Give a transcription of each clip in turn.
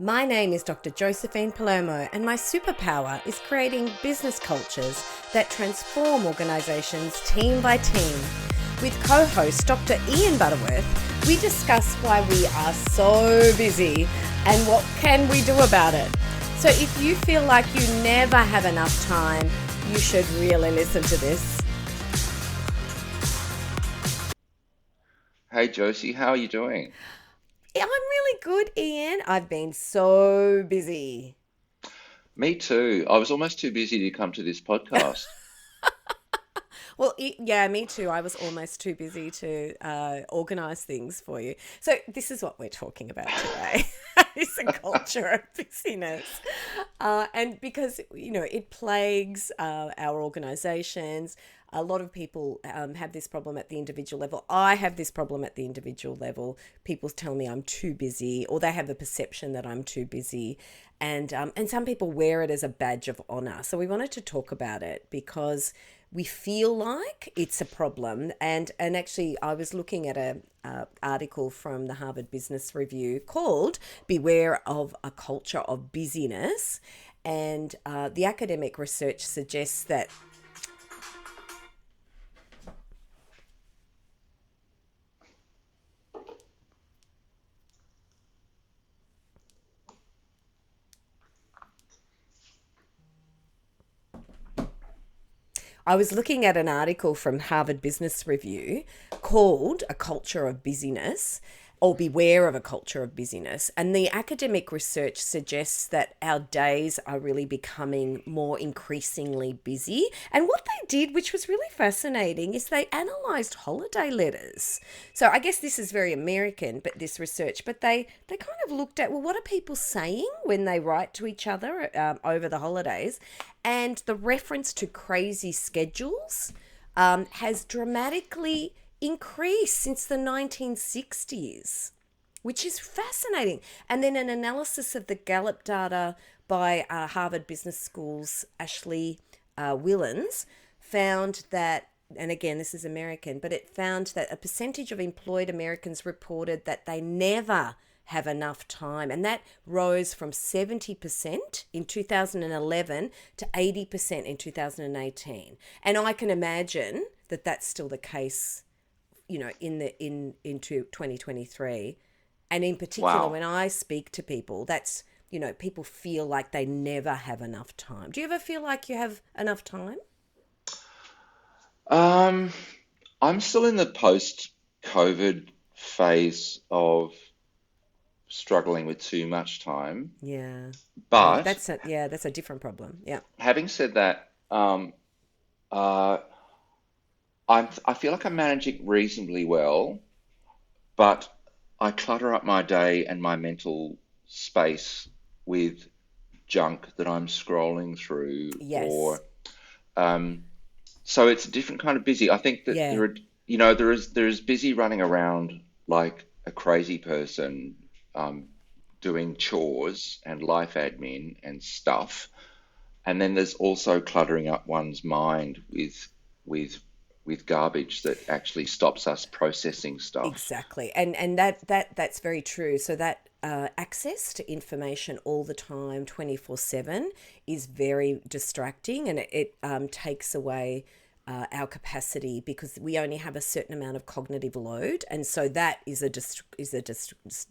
My name is Dr. Josephine Palermo, and my superpower is creating business cultures that transform organisations team by team. With co-host Dr. Iain Butterworth, we discuss why we are so busy and what can we do about it. So if you feel like you never have enough time, you should really listen to this. Hey Josie, how are you doing? I'm really good, Iain. I've been so busy. Me too. I was almost too busy to come to this podcast. Well, yeah, me too. I was almost too busy to organise things for you. So this is what we're talking about today. It's a culture of busyness. And because, it plagues our organisations. A lot of people have this problem at the individual level. I have this problem at the individual level. People tell me I'm too busy, or they have the perception that I'm too busy. And some people wear it as a badge of honour. So we wanted to talk about it because we feel like it's a problem. And actually, I was looking at a article from the Harvard Business Review called "Beware of a Culture of Busyness," and the academic research suggests that. I was looking at an article from Harvard Business Review called "A Culture of Busyness," or "Beware of a Culture of Busyness." And the academic research suggests that our days are really becoming more increasingly busy. And what they did, which was really fascinating, is they analysed holiday letters. So I guess this is very American, but this research, but they kind of looked at, well, what are people saying when they write to each other over the holidays? And the reference to crazy schedules has dramatically increased since the 1960s, which is fascinating. And then an analysis of the Gallup data by Harvard Business School's Ashley Willens found that, and again, this is American, but it found that a percentage of employed Americans reported that they never have enough time. And that rose from 70% in 2011 to 80% in 2018. And I can imagine that that's still the case, into 2023. And in particular, Wow. when I speak to people, that's, people feel like they never have enough time. Do you ever feel like you have enough time? Um, I'm still in the post-COVID phase of struggling with too much time. Yeah. But That's a different problem. Yeah. having said that, uh, I feel like I'm managing reasonably well, but I clutter up my day and my mental space with junk that I'm scrolling through, Yes. or um, so it's a different kind of busy. I think that Yeah. there is busy running around like a crazy person, um, doing chores and life admin and stuff, and then there's also cluttering up one's mind with with garbage that actually stops us processing stuff. Exactly, and that's very true. So that access to information all the time, 24/7, is very distracting, and it takes away our capacity because we only have a certain amount of cognitive load, and so that is a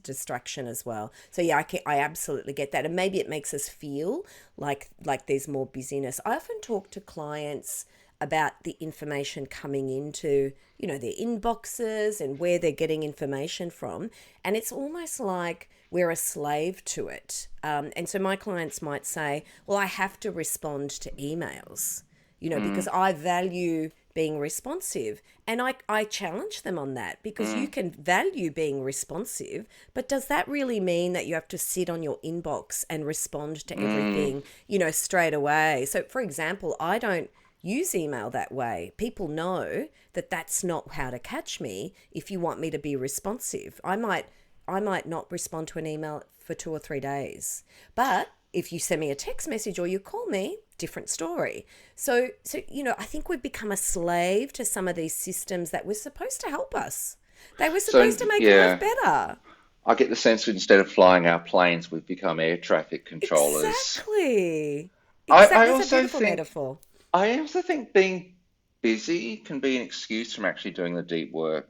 distraction as well. So yeah, I absolutely get that, and maybe it makes us feel like there's more busyness. I often talk to clients about the information coming into their inboxes and where they're getting information from, and it's almost like we're a slave to it. And so my clients might say, well, I have to respond to emails, because Mm, I value being responsive. And I challenge them on that, because you mm, can value being responsive, but does that really mean that you have to sit on your inbox and respond to mm, everything, straight away? So, for example, I don't use email that way. People know that that's not how to catch me. If you want me to be responsive, I might not respond to an email for 2 or 3 days. But if you send me a text message or you call me, different story. So I think we've become a slave to some of these systems that were supposed to help us. They were So supposed to make life yeah, better. I get the sense that instead of flying our planes, we've become air traffic controllers. Exactly. I, Exactly. I That's a also beautiful think metaphor. I also think being busy can be an excuse from actually doing the deep work.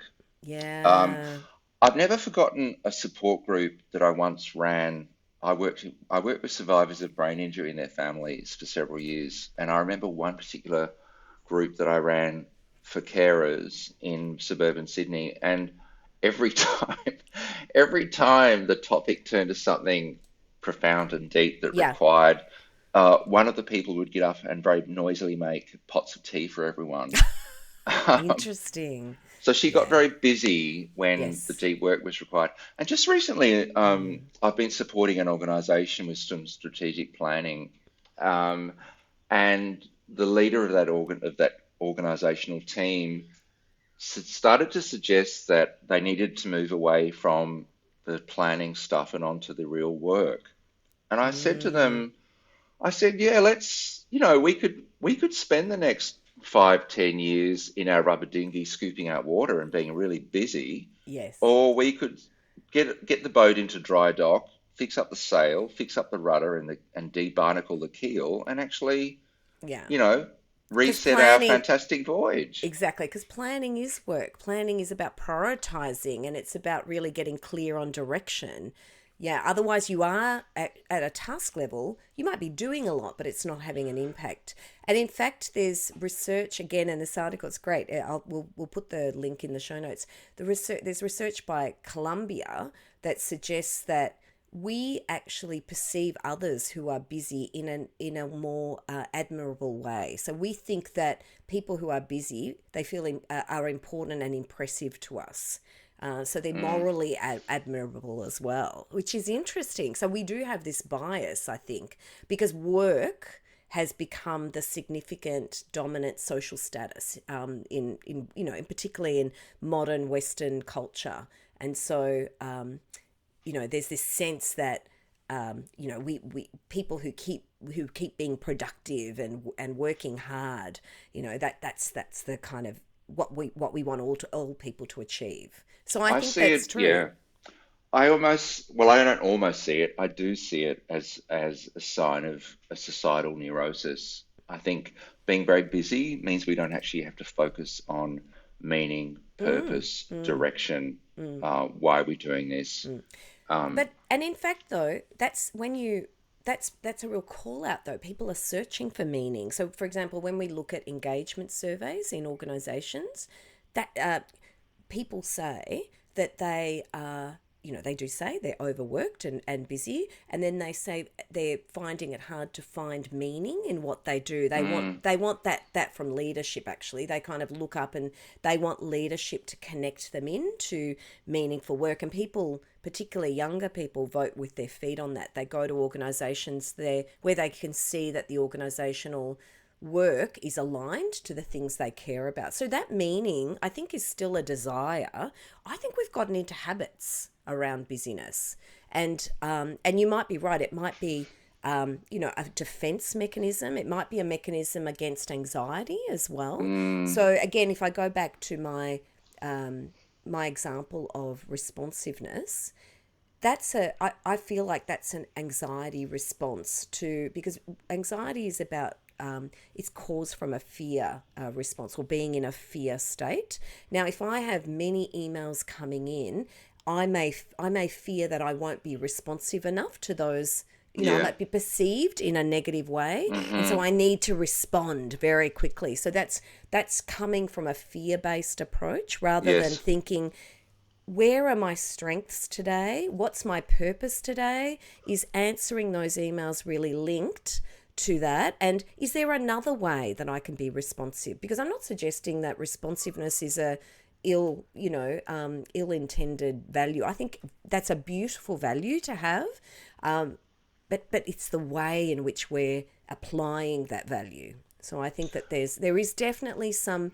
Um, Yeah. I've never forgotten a support group that I once ran. I worked with survivors of brain injury and their families for several years, and I remember one particular group that I ran for carers in suburban Sydney, and every time, every time the topic turned to something profound and deep that Yeah. required one of the people would get up and very noisily make pots of tea for everyone. Interesting. So she got Yeah. very busy when the Yes. deep work was required. And just recently, Mm. I've been supporting an organization with some strategic planning, um, and the leader of that organizational team started to suggest that they needed to move away from the planning stuff and onto the real work. And I said to Mm. them, I said, yeah, we could spend the next 5, 10 years in our rubber dinghy scooping out water and being really busy, Yes. or we could get the boat into dry dock, fix up the sail, fix up the rudder and debarnacle the keel, and actually, Yeah. you know, Because reset our planning, fantastic voyage. exactly, because planning is work. Planning is about prioritizing and it's about really getting clear on direction. Yeah, otherwise you are at a task level, you might be doing a lot, but it's not having an impact. And in fact, there's research again in this article. It's great. We'll put the link in the show notes. There's research by Columbia that suggests that we actually perceive others who are busy in a more admirable way. So we think that people who are busy, they feel are important and impressive to us. So they're Mm. morally admirable as well, which is interesting. So we do have this bias, I think, because work has become the significant dominant social status in particularly in modern Western culture, and so there's this sense that we people who keep being productive and working hard, that's the kind of what we want all people to achieve. So I I think see that's it, true. yeah. I don't almost see it. I do see it as a sign of a societal neurosis. I think being very busy means we don't actually have to focus on meaning, Mm, purpose, mm, direction. mm, Why are we doing this? mm. Um, And in fact, though, that's a real call out. Though people are searching for meaning. So, for example, when we look at engagement surveys in organisations, that people say that they do say they're overworked and busy, and then they say they're finding it hard to find meaning in what they do. They want mm, they want that from leadership. Actually, they kind of look up and they want leadership to connect them into meaningful work. And people, particularly younger people, vote with their feet on that. They go to organisations there where they can see that the organisational work is aligned to the things they care about. So that meaning, I think, is still a desire. I think we've gotten into habits around busyness, and you might be right. It might be a defense mechanism. It might be a mechanism against anxiety as well. mm, So again, if I go back to my example of responsiveness, I feel like that's an anxiety response to, because anxiety is about it's caused from a fear response, or being in a fear state. Now, if I have many emails coming in, I may fear that I won't be responsive enough to those. I yeah. might be perceived in a negative way, and so Hmm. I need to respond very quickly. So that's coming from a fear-based approach rather than Yes. thinking, where are my strengths today? What's my purpose today? Is answering those emails really linked to that? And is there another way that I can be responsive? Because I'm not suggesting that responsiveness is a ill-intended value. I think that's a beautiful value to have, but it's the way in which we're applying that value. So I think that there is definitely some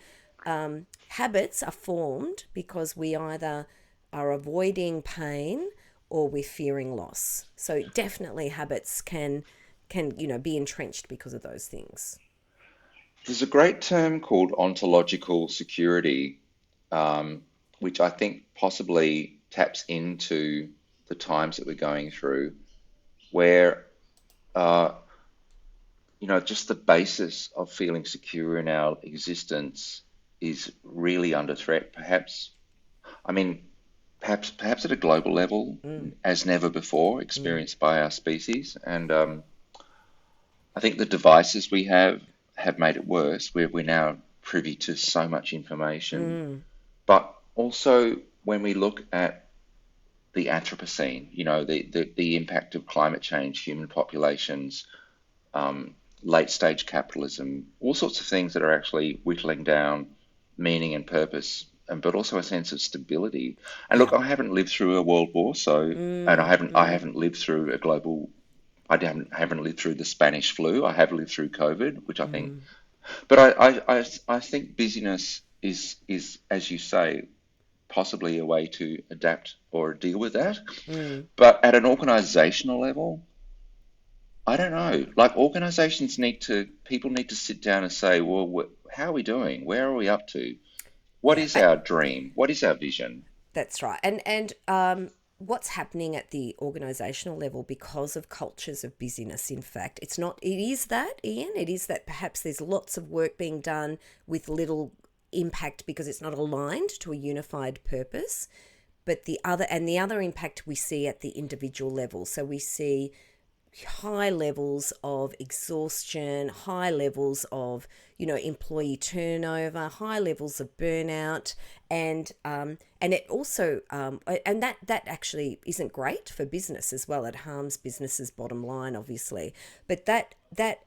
habits are formed because we either are avoiding pain or we're fearing loss. So definitely habits can be entrenched because of those things. There's a great term called ontological security, which I think possibly taps into the times that we're going through, where uh, just the basis of feeling secure in our existence is really under threat. I mean, perhaps at a global level, Mm, as never before, mm, experienced by our species. And I think the devices we have made it worse. We're now privy to so much information, mm. but also when we look at the Anthropocene, the impact of climate change, human populations, um, late stage capitalism, all sorts of things that are actually whittling down meaning and purpose, but also a sense of stability. And Yeah. look, I haven't lived through a world war, and Mm, I mm. haven't lived through a global. I haven't lived through the Spanish flu. I have lived through COVID, which I think. Mm. But I think busyness is, as you say, possibly a way to adapt or deal with that. Mm. But at an organizational level, I don't know. Like people need to sit down and say, well, how are we doing? Where are we up to? What Yeah. is our dream? What is our vision? That's right. And what's happening at the organisational level because of cultures of busyness, in fact, it's not, it is that, Ian, it is that perhaps there's lots of work being done with little impact because it's not aligned to a unified purpose. But the other impact we see at the individual level. So we see high levels of exhaustion, high levels of employee turnover, high levels of burnout, and it also and that actually isn't great for business as well. It harms businesses' bottom line, obviously. But that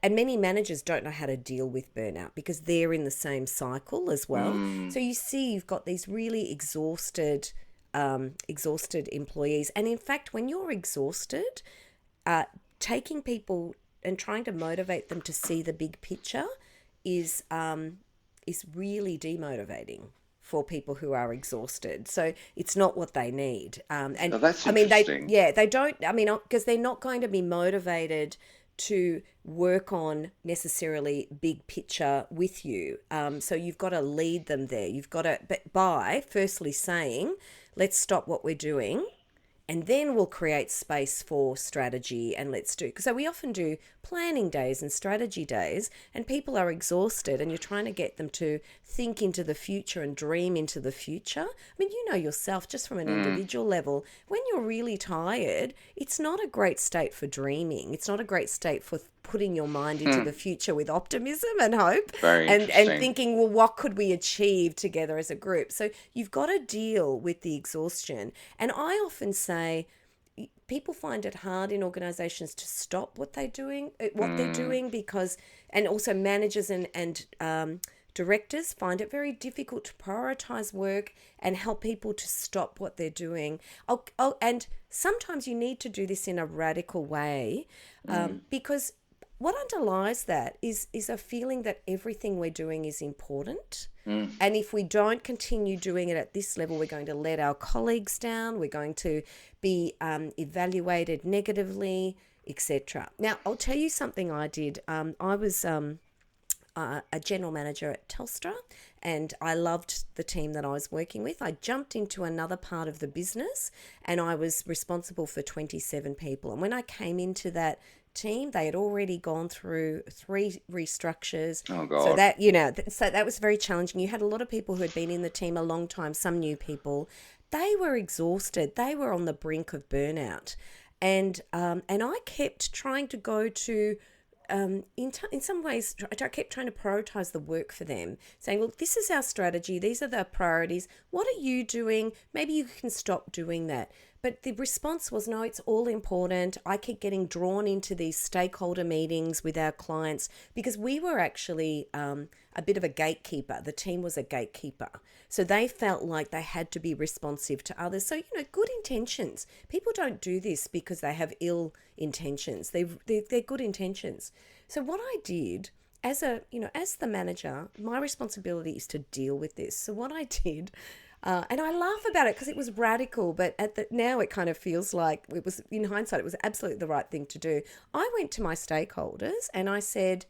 and many managers don't know how to deal with burnout because they're in the same cycle as well. Mm, So you see, you've got these really exhausted employees, and in fact, when you're exhausted, uh, taking people and trying to motivate them to see the big picture is really demotivating for people who are exhausted. So it's not what they need. And oh, that's I mean, interesting. they don't. I mean, because they're not going to be motivated to work on necessarily big picture with you. So you've got to lead them there. You've got to, but by firstly saying, let's stop what we're doing and then we'll create space for strategy and let's do. So we often do planning days and strategy days, and people are exhausted, and you're trying to get them to think into the future and dream into the future. I mean, you know yourself, just from an Mm, individual level, when you're really tired, it's not a great state for dreaming. It's not a great state for putting your mind into hmm, the future with optimism and hope, very and interesting. thinking, well, what could we achieve together as a group? So you've got to deal with the exhaustion. And I often say people find it hard in organizations to stop what they're doing, Mm, because, and also managers and directors find it very difficult to prioritize work and help people to stop what they're doing. And sometimes you need to do this in a radical way, mm, because what underlies that is a feeling that everything we're doing is important. mm. And if we don't continue doing it at this level, we're going to let our colleagues down. We're going to be evaluated negatively, etc. Now, I'll tell you something I did. I was a general manager at Telstra, and I loved the team that I was working with. I jumped into another part of the business, and I was responsible for 27 people. And when I came into that team, they had already gone through 3 restructures. Oh So God. that was very challenging. You had a lot of people who had been in the team a long time, some new people. They were exhausted. They were on the brink of burnout, and I kept trying to go to in some ways, I kept trying to prioritize the work for them, saying, look, this is our strategy. These are the priorities. What are you doing? Maybe you can stop doing that. But the response was, no, it's all important. I keep getting drawn into these stakeholder meetings with our clients because we were actually a bit of a gatekeeper. The team was a gatekeeper. So they felt like they had to be responsive to others. So, good intentions. People don't do this because they have ill intentions. They're good intentions. So what I did as the manager, my responsibility is to deal with this. So what I did, and I laugh about it because it was radical, but now it kind of feels like it was, in hindsight, it was absolutely the right thing to do. I went to my stakeholders and I said,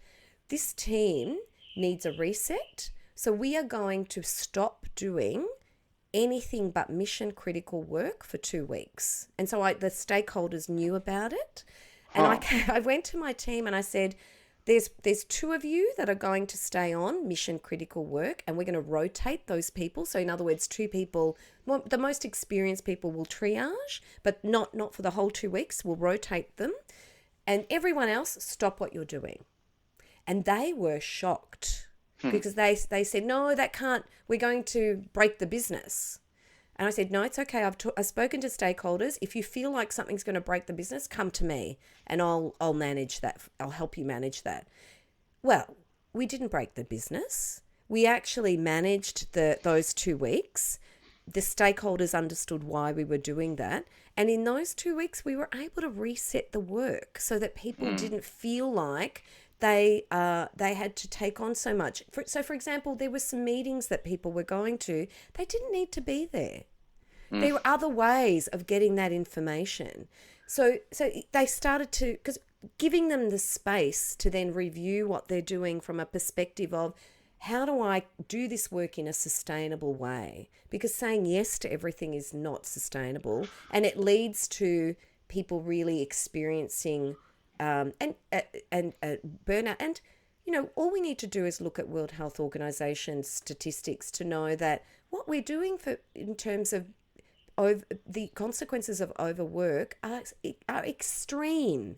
this team needs a reset. So we are going to stop doing anything but mission critical work for 2 weeks. And so the stakeholders knew about it. And Huh. I went to my team and I said, there's two of you that are going to stay on mission critical work, and we're going to rotate those people. So in other words, two people, well, the most experienced people will triage, but not for the whole 2 weeks. We'll rotate them, and everyone else stop what you're doing. And they were shocked because they said, no, that can't, we're going to break the business. And I said, no, it's okay. I've spoken to stakeholders. If you feel like something's going to break the business, come to me and I'll manage that. I'll help you manage that. Well, we didn't break the business. We actually managed those 2 weeks. The stakeholders understood why we were doing that. And in those 2 weeks, we were able to reset the work so that people didn't feel like they had to take on so much. So, for example, there were some meetings that people were going to. They didn't need to be there. There were other ways of getting that information. So they started to, because giving them the space to then review what they're doing from a perspective of, how do I do this work in a sustainable way? Because saying yes to everything is not sustainable, and it leads to people really experiencing and burnout. And all we need to do is look at World Health Organization statistics to know that what we're doing in terms of the consequences of overwork are extreme.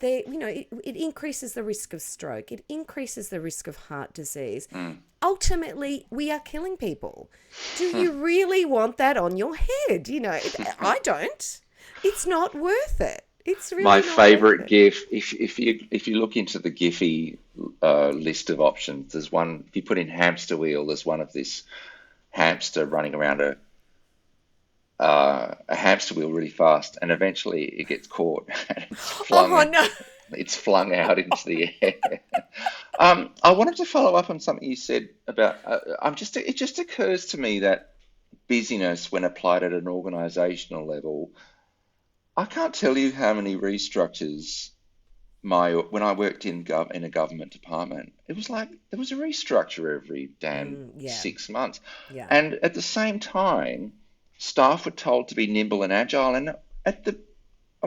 It increases the risk of stroke. It increases the risk of heart disease. Ultimately, we are killing people. Do you really want that on your head? I don't. It's not worth it. It's really My not worth favorite it. GIF, if you look into the Giphy list of options, there's one, if you put in hamster wheel, there's one of this hamster running around a hamster wheel really fast, and eventually it gets caught and Oh no. it's flung out into the air. I wanted to follow up on something you said about, it just occurs to me that busyness, when applied at an organizational level, I can't tell you how many restructures when I worked in a government department, it was like there was a restructure every damn Yeah. 6 months, Yeah. and at the same time, staff were told to be nimble and agile, and at the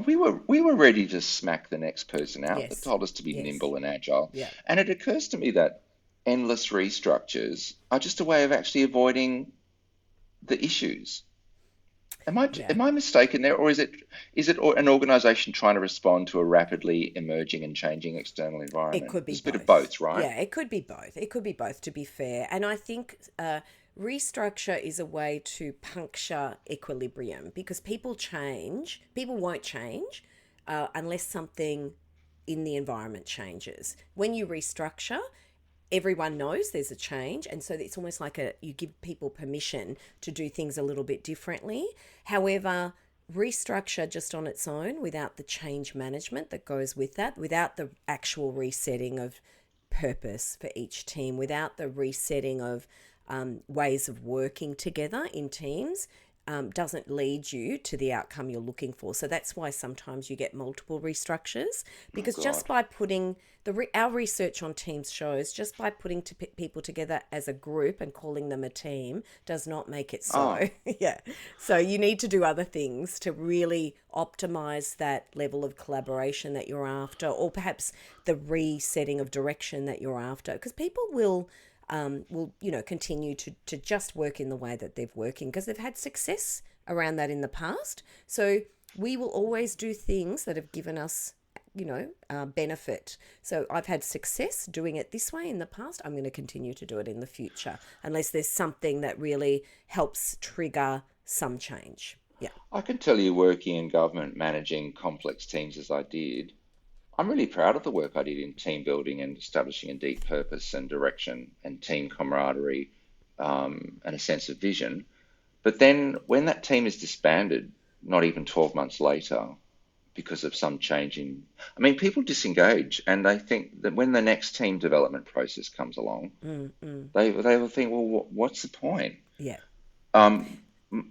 we were ready to smack the next person out that Yes. told us to be Yes. nimble and agile, Yeah. and it occurs to me that endless restructures are just a way of actually avoiding the issues. Am I Yeah. am I mistaken there, or is it an organisation trying to respond to a rapidly emerging and changing external It environment? could be There's a bit of both. both, right? Yeah, it could be both. It could be both, to be fair. And I think restructure is a way to puncture equilibrium, because people change. People won't change unless something in the environment changes. When you restructure, everyone knows there's a change, and so it's almost like you give people permission to do things a little bit differently. However, restructure just on its own, without the change management that goes with that, without the actual resetting of purpose for each team, without the resetting of ways of working together in teams, doesn't lead you to the outcome you're looking for. So that's why sometimes you get multiple restructures, Oh because just God. by putting our research on teams shows, just by putting people together as a group and calling them a team does not make it Oh, so. Yeah. So you need to do other things to really optimize that level of collaboration that you're after, or perhaps the resetting of direction that you're after, because people will continue to just work in the way that they've working because they've had success around that in the past. So we will always do things that have given us benefit. So I've had success doing it this way in the past. I'm going to continue to do it in the future, unless there's something that really helps trigger some change. Yeah. I can tell you, working in government, managing complex teams as I did, I'm really proud of the work I did in team building and establishing a deep purpose and direction and team camaraderie, and a sense of vision. But then when that team is disbanded, not even 12 months later, because of some change I mean, people disengage, and they think that when the next team development process comes along, they will think, well, what's the point? Yeah. Um,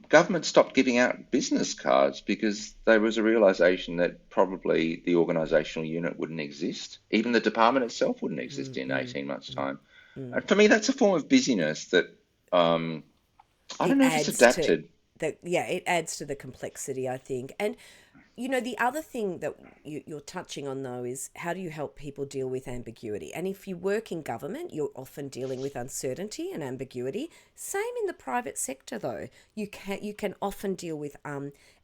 Government stopped giving out business cards because there was a realization that probably the organizational unit wouldn't exist. Even the department itself wouldn't exist in 18 months' time. And for me, that's a form of busyness that, um, I It don't know if it's adds to adapted. it adds to the complexity, I think. And the other thing that you're touching on, though, is how do you help people deal with ambiguity? And if you work in government, you're often dealing with uncertainty and ambiguity. Same in the private sector, though. You can often deal with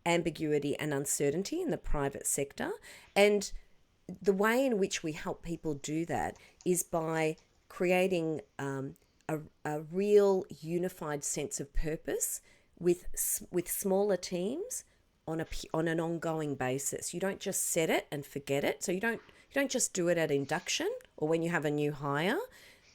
ambiguity and uncertainty in the private sector. And the way in which we help people do that is by creating a real unified sense of purpose with smaller teams on an ongoing basis. You don't just set it and forget it. So you don't just do it at induction or when you have a new hire.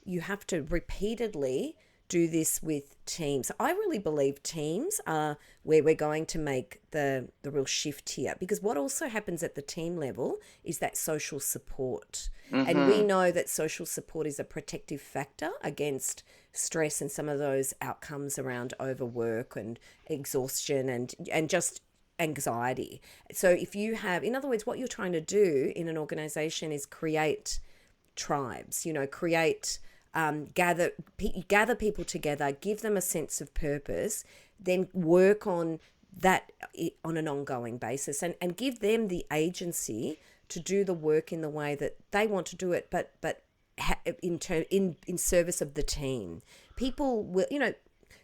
You have to repeatedly do this with teams. I really believe teams are where we're going to make the real shift here, because what also happens at the team level is that social support. And we Mm-hmm. know that social support is a protective factor against stress and some of those outcomes around overwork and exhaustion and just anxiety. So if you have, in other words, what you're trying to do in an organization is create tribes, create gather people together, give them a sense of purpose, then work on that on an ongoing basis, and give them the agency to do the work in the way that they want to do it, but in service of the team. People will,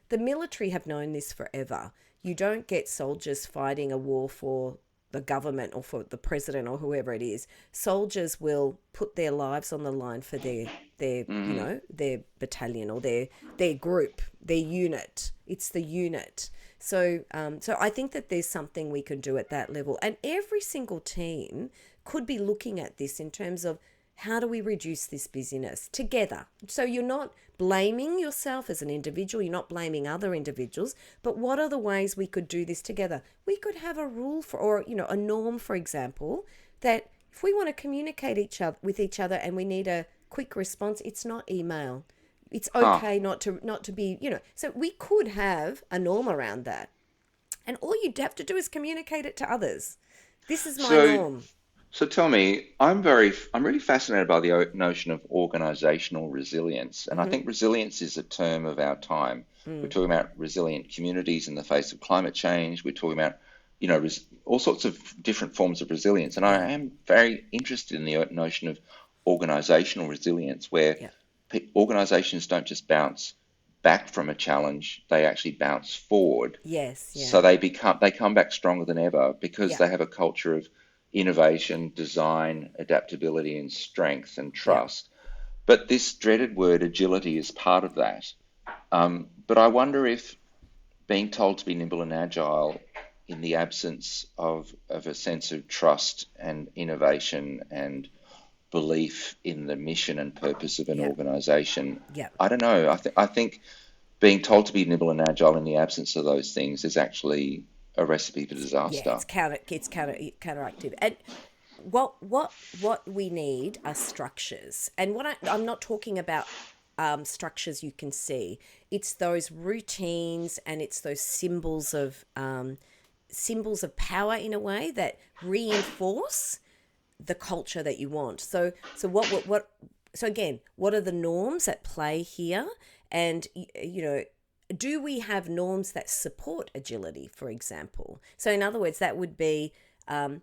the military have known this forever. You don't get soldiers fighting a war for the government or for the president or whoever it is. Soldiers will put their lives on the line for Mm-hmm. their battalion or their group, their unit. It's the unit. So I think that there's something we can do at that level, and every single team could be looking at this in terms of how do we reduce this busyness together? So you're not blaming yourself as an individual, you're not blaming other individuals, but what are the ways we could do this together? We could have a rule for, or a norm, for example, that if we want to communicate with each other and we need a quick response, it's not email. It's Huh. okay not to be, so we could have a norm around that. And all you'd have to do is communicate it to others. This is my So, norm. so tell me, I'm really fascinated by the notion of organizational resilience, and I Mm-hmm. think resilience is a term of our time. We're Mm. talking about resilient communities in the face of climate change. We're talking about, all sorts of different forms of resilience, and Yeah. I am very interested in the notion of organizational resilience, where Yeah. organizations don't just bounce back from a challenge, they actually bounce forward. Yes. So Yeah. they come back stronger than ever because Yeah. they have a culture of innovation, design, adaptability, and strength and Yeah. trust. But this dreaded word agility is part of that. But I wonder if being told to be nimble and agile in the absence of a sense of trust and innovation and belief in the mission and purpose of an Yeah. organization, Yeah. I don't know. I think being told to be nimble and agile in the absence of those things is actually a recipe for Yeah. disaster. It's counteractive. And what we need are structures. And I'm not talking about structures you can see. It's those routines and it's those symbols of power in a way that reinforce the culture that you want. So again, what are the norms at play here? And do we have norms that support agility, for example? So in other words, that would be, I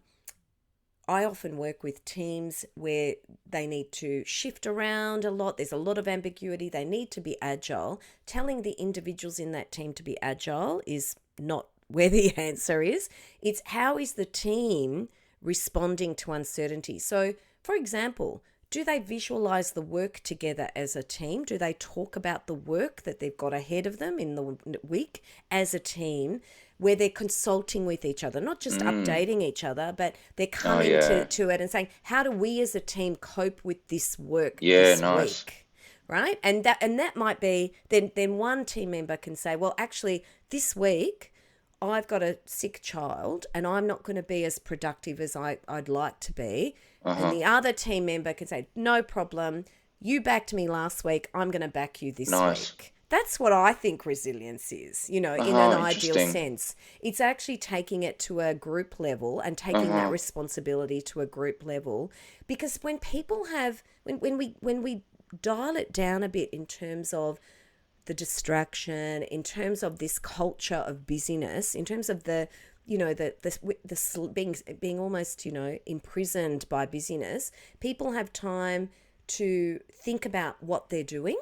often work with teams where they need to shift around a lot. There's a lot of ambiguity. They need to be agile. Telling the individuals in that team to be agile is not where the answer is. It's how is the team responding to uncertainty. So, for example, do they visualize the work together as a team? Do they talk about the work that they've got ahead of them in the week as a team, where they're consulting with each other, not just Mm. updating each other, but they're Oh coming yeah. to it and saying, how do we as a team cope with this work Yeah, this nice. week? Right? And that might be, then one team member can say, well, actually, this week I've got a sick child and I'm not going to be as productive as I'd like to be. And Uh-huh. the other team member can say, no problem. You backed me last week. I'm going to back you this Nice. week. That's what I think resilience is, in an Uh-huh. ideal Interesting. sense. It's actually taking it to a group level and taking that Uh-huh. responsibility to a group level. Because when people have, when we dial it down a bit in terms of the distraction, in terms of this culture of busyness, in terms of the, being almost, imprisoned by busyness, people have time to think about what they're doing,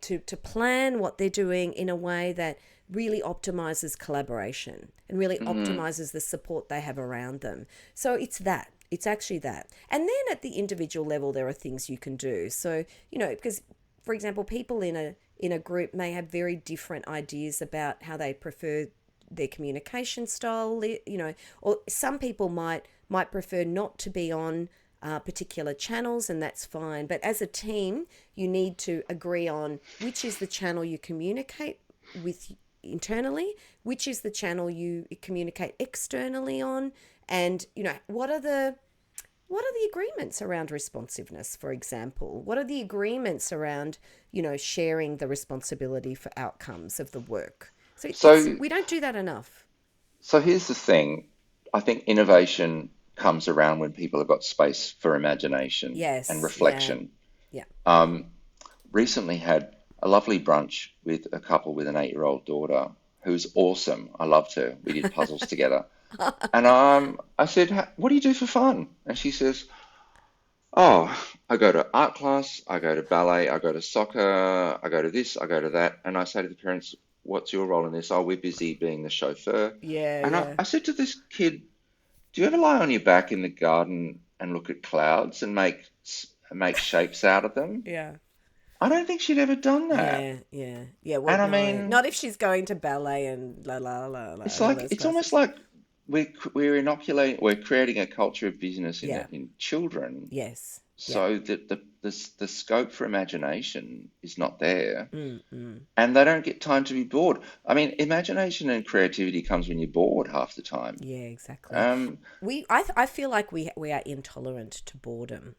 to plan what they're doing in a way that really optimizes collaboration and really optimizes the support they have around them. So it's actually that. And then at the individual level, there are things you can do. So, because, for example, people in a group may have very different ideas about how they prefer their communication style, or some people might prefer not to be on particular channels, and that's fine. But as a team, you need to agree on which is the channel you communicate with internally, which is the channel you communicate externally on, and what are the agreements around responsiveness, for example? What are the agreements around, sharing the responsibility for outcomes of the work? So So, we don't do that enough. so here's the thing. I think innovation comes around when people have got space for imagination and Yes, yeah, reflection. yeah. Recently had a lovely brunch with a couple with an 8-year-old daughter who's awesome. I loved her. We did puzzles together. And I said, What do you do for fun?" And she says, "Oh, I go to art class, I go to ballet, I go to soccer, I go to this, I go to that." And I say to the parents, "What's your role in this?" "Oh, we're busy being the chauffeur." Yeah, And I, yeah. I said to this kid, "Do you ever lie on your back in the garden and look at clouds and make shapes out of them?" Yeah. I don't think she'd ever done that. Yeah, yeah, yeah. Well, And I no, mean, not if she's going to ballet and la la la la it's and all like those it's almost classes. like we're creating a culture of business Yeah. in children, Yes. Yeah. so that the scope for imagination is not there, Mm, mm. and they don't get time to be bored. I mean, imagination and creativity comes when you're bored half the time. Yeah. Exactly. Um, I feel like we are intolerant to boredom.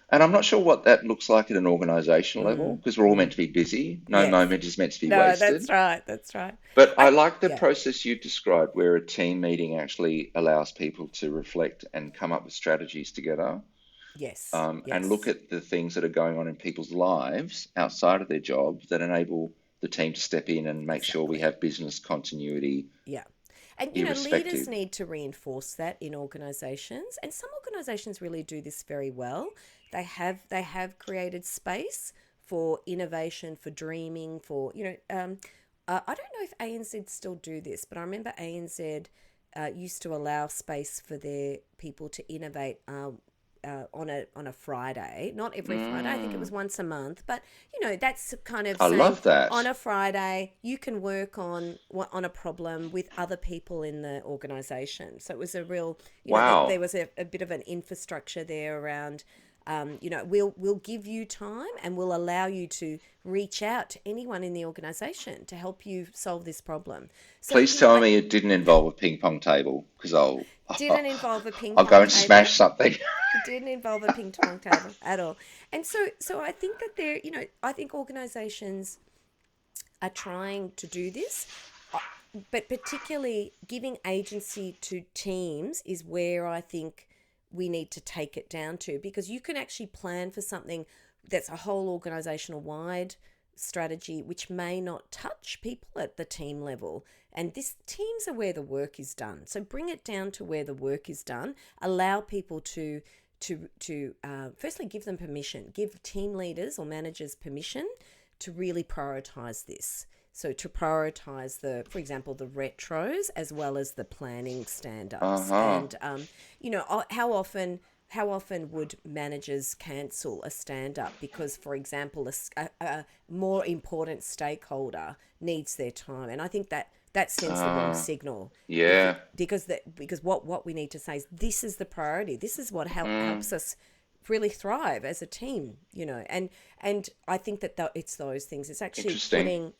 and I'm not sure what that looks like at an organizational level Mm, because we're all meant mm. to be busy. No Yes. moment is meant to be No, that's wasted. right. That's right. But I I like the Yeah. process you described where a team meeting actually allows people to reflect and come up with strategies together, Yes. and look Yes. at the things that are going on in people's lives outside of their job that enable the team to step in and make sure we Exactly. have business continuity Yeah. And leaders irrespective. need to reinforce that in organizations, and some organizations really do this very well. They have created space for innovation, for dreaming, for I don't know if ANZ still do this, but I remember ANZ used to allow space for their people to innovate on a Friday, not every Friday. I think it was Mm, once a month, but that's kind of I saying love on that. a Friday you can work on a problem with other people in the organisation. So it was a real, there Wow. was a bit of an infrastructure there around. We'll give you time and we'll allow you to reach out to anyone in the organisation to help you solve this problem. So Please tell I me it didn't involve a ping pong table because I'll didn't involve a ping I'll go pong and table. smash something. It didn't involve a ping pong table at all. And so I think that I think organizations are trying to do this, uh, but particularly giving agency to teams is where I think we need to take it down to, because you can actually plan for something that's a whole organizational wide strategy which may not touch people at the team level, and this teams are where the work is done, so bring it down to where the work is done. Allow people to firstly give them permission, give team leaders or managers permission to really prioritize this. So to prioritize for example, the retros as well as the planning stand-ups. Uh-huh. And how often would managers cancel a stand-up because, for example, a more important stakeholder needs their time? And I think that sends the wrong Uh, signal. If yeah. because what we need to say is this is the priority. This is what Mm, helps us really thrive as a team, and I think that it's those things. It's actually interesting.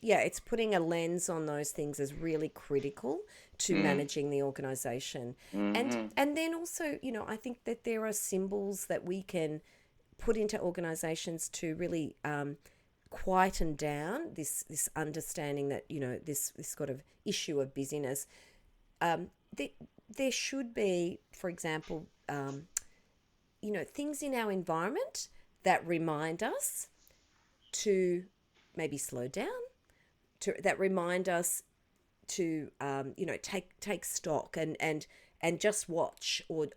putting a lens on those things as really critical to Mm, managing the organization. and hmm. and then also, I think that there are symbols that we can put into organizations to really quieten down this understanding that, this sort of issue of busyness. um, there, there should be, for example, things in our environment that remind us to maybe slow down, that remind us to take stock and just watch, or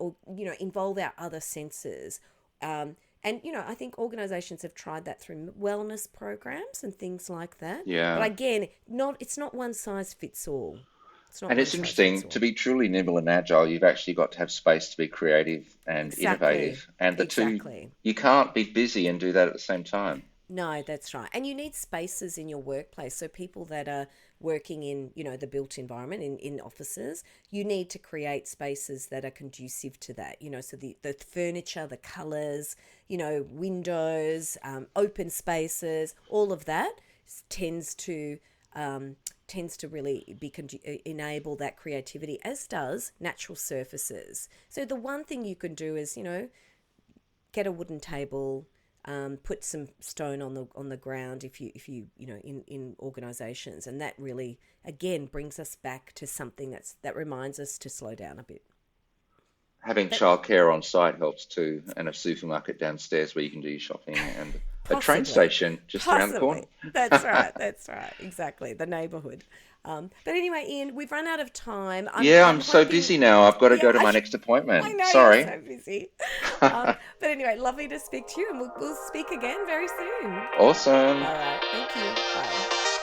involve our other senses. And I think organizations have tried that through wellness programs and things like that. But Yeah. again, it's not one size fits all. It's not And one it's size fits interesting, to all. be truly nimble and agile, you've actually got to have space to be creative and Exactly. innovative. And the two, Exactly. you can't be busy and do that at the same time. No, that's right. And you need spaces in your workplace. So people that are working in, the built environment, in offices, you need to create spaces that are conducive to that. So the furniture, the colours, windows, open spaces, all of that tends to really enable that creativity, as does natural surfaces. So the one thing you can do is, get a wooden table, put some stone on the ground if you in organisations, and that really again brings us back to something that reminds us to slow down a bit. Having But childcare on site helps too, and a supermarket downstairs where you can do your shopping, and a train possibly, station just around the corner. possibly, that's right, that's right, exactly, the neighbourhood. But anyway, Ian, we've run out of time. I'm Yeah, I'm I'm so hoping. busy now. I've got to Yeah, go to my next I appointment. know you're Sorry. so busy. But anyway, lovely to speak to you, and we'll speak again very soon. Awesome. All right. Thank you. Bye.